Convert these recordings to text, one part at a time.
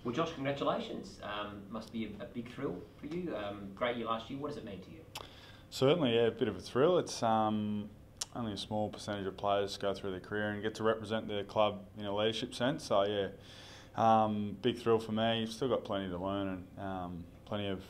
Well, Josh, congratulations. Must be a big thrill for you. Great year last year. What does it mean to you? Certainly, yeah, a bit of a thrill. It's only a small percentage of players go through their career and get to represent their club in a leadership sense. So yeah, big thrill for me. Still got plenty to learn and plenty of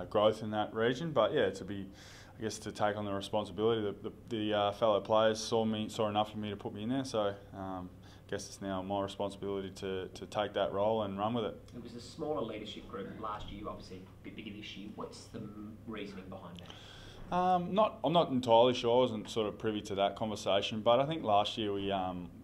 growth in that region. But yeah, I guess to take on the responsibility. The fellow players saw enough of me to put me in there. So I guess it's now my responsibility to take that role and run with it. It was a smaller leadership group last year, obviously a bit bigger this year. What's the reasoning behind that? I'm not entirely sure. I wasn't sort of privy to that conversation, but I think last year we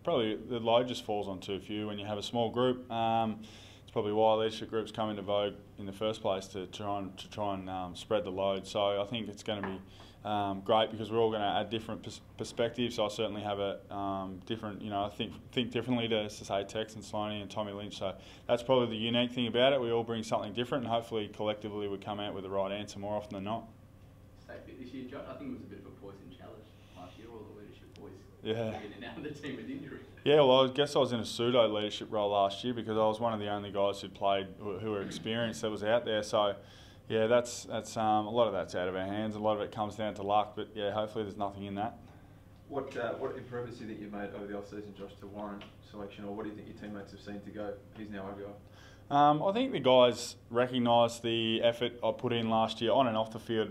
probably the load just falls on too few when you have a small group. It's probably why leadership groups come into vogue in the first place to try and spread the load. So I think it's going to be great because we're all going to add different perspectives. I certainly have a different, I think differently to say Tex and Sloaney and Tommy Lynch. So that's probably the unique thing about it. We all bring something different, and hopefully collectively we come out with the right answer more often than not. This year, Josh, I think it was a bit of a poison challenge last year, all the leadership boys in and out of the team with injury. Yeah, well, I guess I was in a pseudo leadership role last year because I was one of the only guys who were experienced that was out there. So yeah, that's a lot of that's out of our hands. A lot of it comes down to luck, but yeah, hopefully there's nothing in that. What improvements do you think you've made over the off-season, Josh, to warrant selection, or what do you think your teammates have seen to go? He's now our guy. I think the guys recognise the effort I put in last year on and off the field.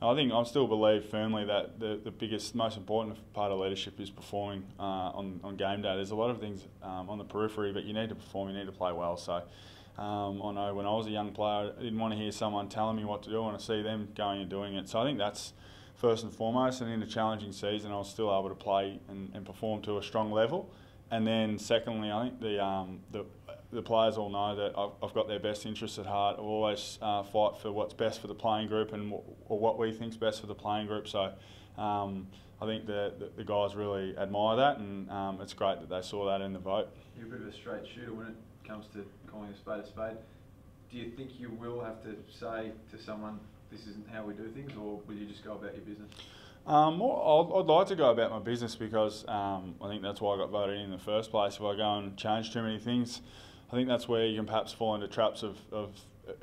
I think I still believe firmly that the biggest, most important part of leadership is performing on game day. There's a lot of things on the periphery, but you need to perform, you need to play well. So I know when I was a young player, I didn't want to hear someone telling me what to do. I want to see them going and doing it. So I think that's first and foremost. And in a challenging season, I was still able to play and perform to a strong level. And then secondly, I think the players all know that I've got their best interests at heart. I always fight for what's best for the playing group or what we think's best for the playing group. So I think the guys really admire that, and it's great that they saw that in the vote. You're a bit of a straight shooter when it comes to calling a spade a spade. Do you think you will have to say to someone, this isn't how we do things, or will you just go about your business? I'd like to go about my business because I think that's why I got voted in the first place. If I go and change too many things, I think that's where you can perhaps fall into traps of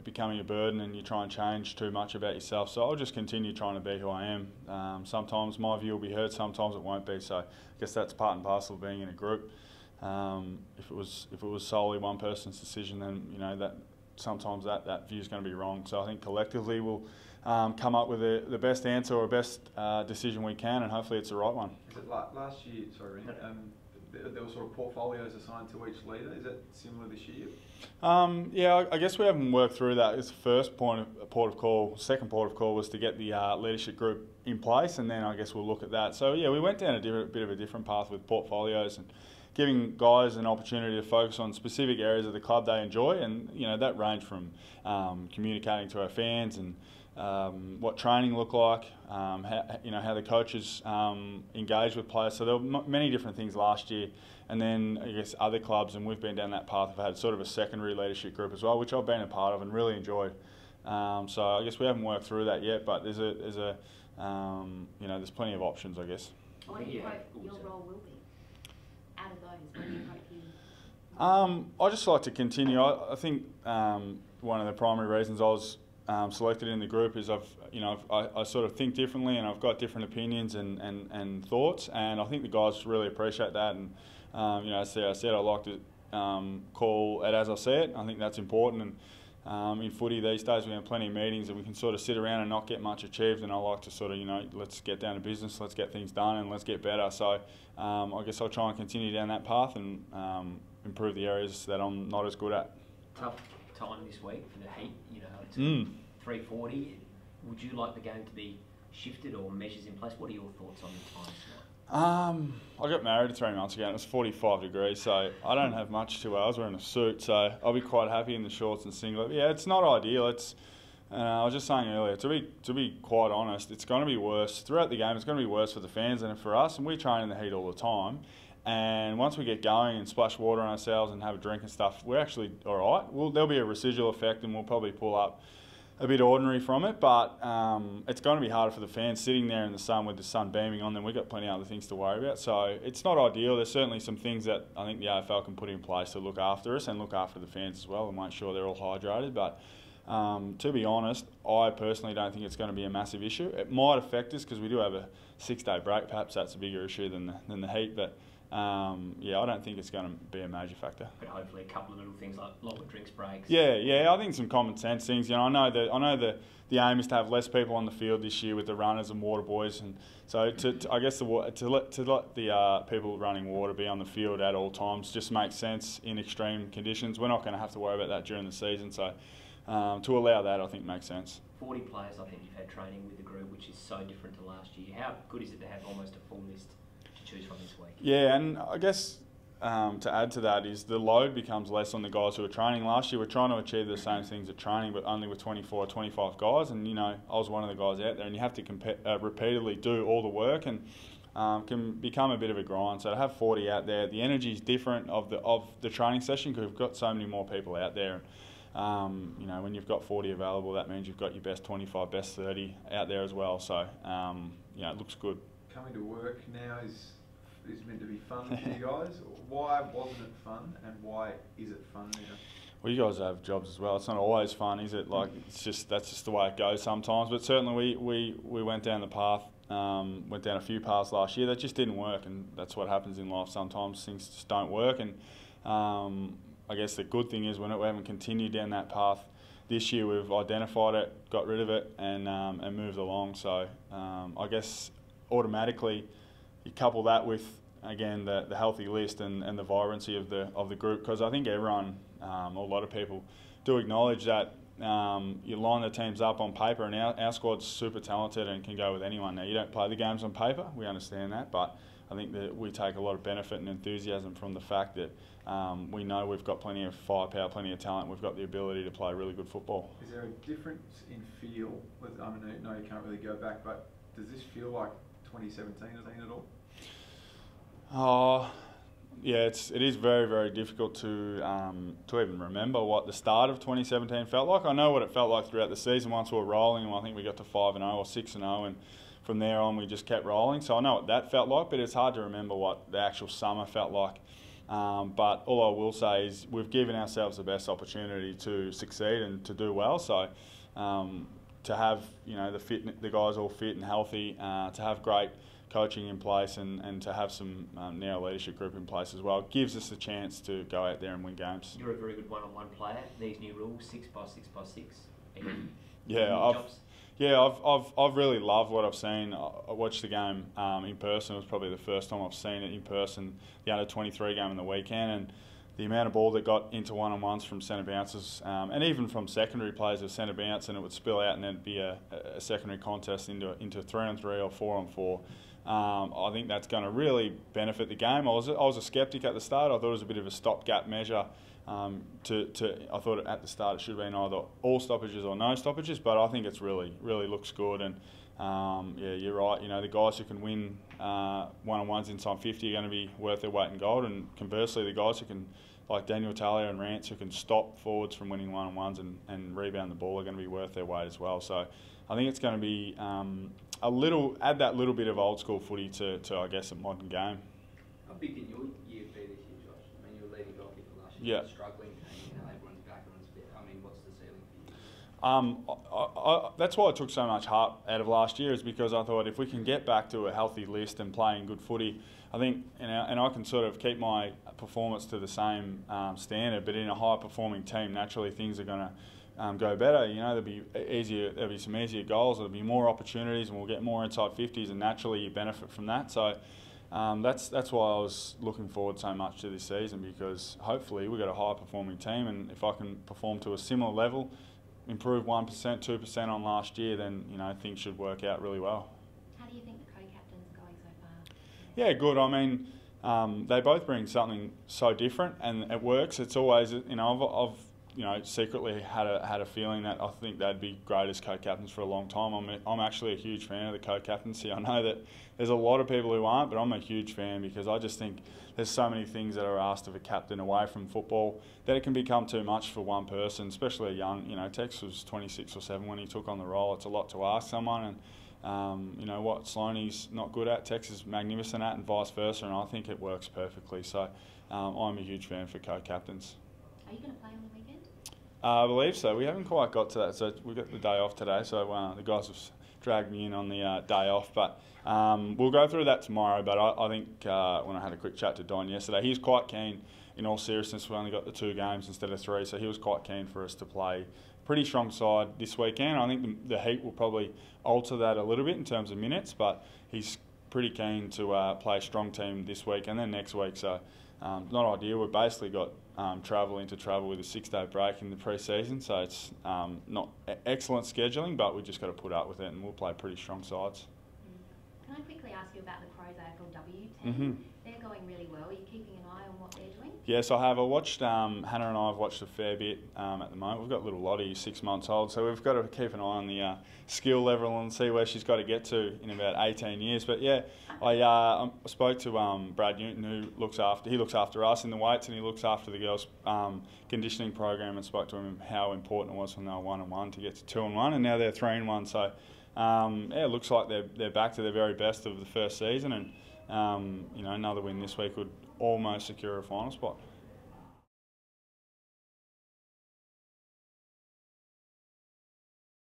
becoming a burden and you try and change too much about yourself. So I'll just continue trying to be who I am. Sometimes my view will be heard, sometimes it won't be. So I guess that's part and parcel of being in a group. If it was solely one person's decision, then that sometimes that view is going to be wrong. So I think collectively we'll come up with the best answer or best decision we can, and hopefully it's the right one. Is it last year? Sorry, there were sort of portfolios assigned to each leader. Is that similar this year? Yeah, I guess we haven't worked through that. It's the first port of call. Second port of call was to get the leadership group in place, and then I guess we'll look at that. So yeah, we went down a bit of a different path with portfolios and giving guys an opportunity to focus on specific areas of the club they enjoy, and that ranged from communicating to our fans and what training looked like, how the coaches engage with players. So there were many different things last year, and then I guess other clubs, and we've been down that path, have had sort of a secondary leadership group as well, which I've been a part of and really enjoyed. So I guess we haven't worked through that yet, but there's there's plenty of options, I guess. What do you hope your role will be out of those? What do you hope you? I just like to continue. I think one of the primary reasons I was selected in the group is I sort of think differently, and I've got different opinions and thoughts, and I think the guys really appreciate that. And as I said, I like to call it as I see it. I think that's important. And in footy these days, we have plenty of meetings and we can sort of sit around and not get much achieved. And I like to sort of let's get down to business, let's get things done, and let's get better. So I guess I'll try and continue down that path and improve the areas that I'm not as good at. Tough time this week for the Heat. It's 3:40. Would you like the game to be shifted or measures in place? What are your thoughts on the time slot? I got married 3 months ago and it was 45 degrees, so I don't have much to wear. I was wearing a suit, so I'll be quite happy in the shorts and singlet. Yeah, it's not ideal. I was just saying earlier, to be quite honest, it's going to be worse throughout the game. It's going to be worse for the fans than for us, and we train in the heat all the time. And once we get going and splash water on ourselves and have a drink and stuff, we're actually all right. There'll be a residual effect, and we'll probably pull up a bit ordinary from it, but it's going to be harder for the fans sitting there in the sun with the sun beaming on them. We've got plenty of other things to worry about, so it's not ideal. There's certainly some things that I think the AFL can put in place to look after us and look after the fans as well and make sure they're all hydrated, but to be honest, I personally don't think it's going to be a massive issue. It might affect us because we do have a 6-day break. Perhaps that's a bigger issue than the heat, but yeah, I don't think it's going to be a major factor. But hopefully a couple of little things like longer drinks breaks. Yeah, I think some common sense things. You know, I know the aim is to have less people on the field this year with the runners and water boys, and so I guess to let the people running water be on the field at all times just makes sense in extreme conditions. We're not going to have to worry about that during the season, so to allow that I think makes sense. 40 players, I think you've had training with the group, which is so different to last year. How good is it to have almost a full list to choose from this week? Yeah, and I guess to add to that is the load becomes less on the guys who are training. Last year we're trying to achieve the same things at training, but only with 24 or 25 guys, and you know, I was one of the guys out there, and you have to repeatedly do all the work, and can become a bit of a grind. So to have 40 out there, the energy is different of the training session because we've got so many more people out there. You know, when you've got 40 available, that means you've got your best 25, best 30 out there as well. So you know, it looks good. Coming to work now is meant to be fun for you guys. Why wasn't it fun, and why is it fun now? Well, you guys have jobs as well. It's not always fun, is it? Like that's just the way it goes sometimes. But certainly we went down the path, went down a few paths last year that just didn't work, and that's what happens in life. Sometimes things just don't work, and I guess the good thing is we haven't continued down that path. This year we've identified it, got rid of it, and moved along. So I guess automatically you couple that with again the healthy list and the vibrancy of the group, because I think everyone, a lot of people, do acknowledge that you line the teams up on paper, and our squad's super talented and can go with anyone. Now you don't play the games on paper, we understand that, but I think that we take a lot of benefit and enthusiasm from the fact that we know we've got plenty of firepower, plenty of talent. We've got the ability to play really good football. Is there a difference in feel? I mean, I know you can't really go back, but does this feel like 2017 at all? Yeah, it is very, very difficult to even remember what the start of 2017 felt like. I know what it felt like throughout the season once we were rolling, and I think we got to 5-0 or 6-0, and from there on we just kept rolling. So I know what that felt like, but it's hard to remember what the actual summer felt like. But all I will say is we've given ourselves the best opportunity to succeed and to do well. So to have the guys all fit and healthy, to have great coaching in place, and to have some now leadership group in place as well, gives us a chance to go out there and win games. You're a very good one-on-one player. These new rules, 6x6x6. I've really loved what I've seen. I watched the game in person. It was probably the first time I've seen it in person. The under-23 game in the weekend, and the amount of ball that got into one-on-ones from centre bounces, and even from secondary players of centre bounce, and it would spill out and then be a secondary contest into 3-on-3 or 4-on-4. I think that's going to really benefit the game. I was a sceptic at the start. I thought it was a bit of a stopgap measure. I thought at the start it should have been either all stoppages or no stoppages, but I think it's really looks good. And yeah, you're right. You know, the guys who can win one-on-ones inside 50 are going to be worth their weight in gold, and conversely, the guys who can, like Daniel Talia and Rance, who can stop forwards from winning one-on-ones and rebound the ball, are going to be worth their weight as well. So I think it's going to be add that little bit of old school footy to I guess a modern game. How big did your year be this year, Josh? I mean, you were leading goalkeeper last year. Yeah. Struggling, and now everyone's back, everyone's fit. I mean, what's the ceiling for you? That's why I took so much heart out of last year, is because I thought if we can get back to a healthy list and playing good footy, I think, and I can sort of keep my performance to the same standard, but in a high performing team, naturally things are going to go better. You know, there'll be some easier goals, there'll be more opportunities, and we'll get more inside 50s, and naturally you benefit from that. So that's why I was looking forward so much to this season, because hopefully we've got a high performing team, and if I can perform to a similar level, improve 1%, 2% on last year, then things should work out really well. How do you think the co-captains are going so far? Yeah, good. I mean, they both bring something so different, and it works. It's always, secretly had a feeling that I think they'd be great as co-captains for a long time. I'm actually a huge fan of the co-captaincy. I know that there's a lot of people who aren't, but I'm a huge fan because I just think there's so many things that are asked of a captain away from football that it can become too much for one person, especially a young. Tex was 26 or 7 when he took on the role. It's a lot to ask someone, and what Sloanie's not good at, Tex is magnificent at, and vice versa. And I think it works perfectly. So I'm a huge fan for co-captains. Are you going to play on the weekend? I believe so. We haven't quite got to that. So we got the day off today. So the guys have dragged me in on the day off. But we'll go through that tomorrow. But I think when I had a quick chat to Don yesterday, he's quite keen. In all seriousness, we only got the 2 games instead of 3. So he was quite keen for us to play pretty strong side this weekend. I think the heat will probably alter that a little bit in terms of minutes. But he's pretty keen to play a strong team this week and then next week. So not ideal. We've basically got travel with a 6-day break in the pre-season, so it's not excellent scheduling, but we just got to put up with it, and we'll play pretty strong sides. Can I quickly ask you about the Crows AFLW team? Mm-hmm. They're going really well. Are you keeping an eye on what they're doing? Yes, I have. I watched, Hannah and I have watched a fair bit at the moment. We've got little Lottie, 6 months old, so we've got to keep an eye on the skill level and see where she's got to get to in about 18 years. But yeah, I spoke to Brad Newton, who looks after us in the weights, and he looks after the girls' conditioning program, and spoke to him how important it was when they were 1-1 to get to 2-1, and now they're 3-1. So it looks like they're back to their very best of the first season, and another win this week would almost secure a final spot.